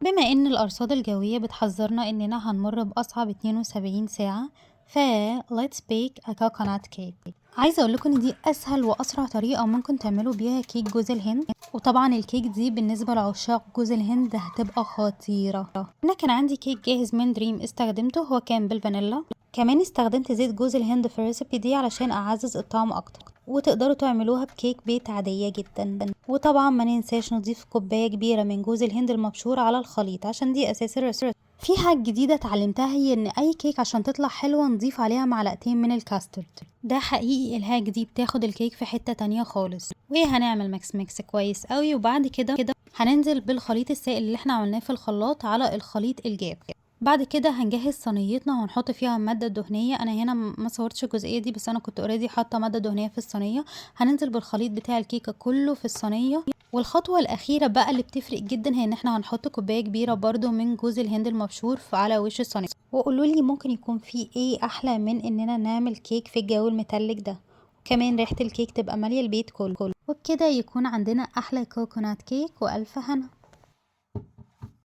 بما إن الأرصاد الجوية بتحذرنا إننا هنمر بأصعب 72 ساعة، ف let's bake a coconut cake. عايزة أقولكم إن دي أسهل وأسرع طريقة ممكن تعملوا بيها كيك جوز الهند، وطبعا الكيك دي بالنسبة لعشاق جوز الهند هتبقى خطيرة. أنا كان عندي كيك جاهز من دريم استخدمته، هو كان بالفانيلا. كمان استخدمت زيت جوز الهند في الريسبي دي علشان أعزز الطعم أكتر، وتقدروا تعملوها بكيك بيت عادية جدا. وطبعا ما ننساش نضيف كوباية كبيرة من جوز الهند المبشور على الخليط عشان دي أساس الريسبي. في حاجة جديدة اتعلمتها، هي ان اي كيك عشان تطلع حلوة نضيف عليها معلقتين من الكاسترد. ده حقيقي الهاك دي بتاخد الكيك في حتة تانية خالص. وهنعمل ميكس كويس قوي، وبعد كده هننزل بالخليط السائل اللي احنا عملناه في الخلاط على الخليط الجاف. بعد كده هنجهز صينيتنا وهنحط فيها المادة الدهنية. انا هنا ما صورتش الجزئية دي، بس انا كنت اوريدي حاطة مادة دهنية في الصينية. هننزل بالخليط بتاع الكيكة كله في الصينية. والخطوة الأخيرة بقى اللي بتفرق جدا هي ان احنا هنحط كوباية كبيرة برضو من جوز الهند المبشور على وش الصينية. وقولولي ممكن يكون في ايه احلى من اننا نعمل كيك في الجو المتلج ده، وكمان ريحة الكيك تبقى مالية البيت كله. وبكده يكون عندنا احلى كوكونات كيك، والف هنا.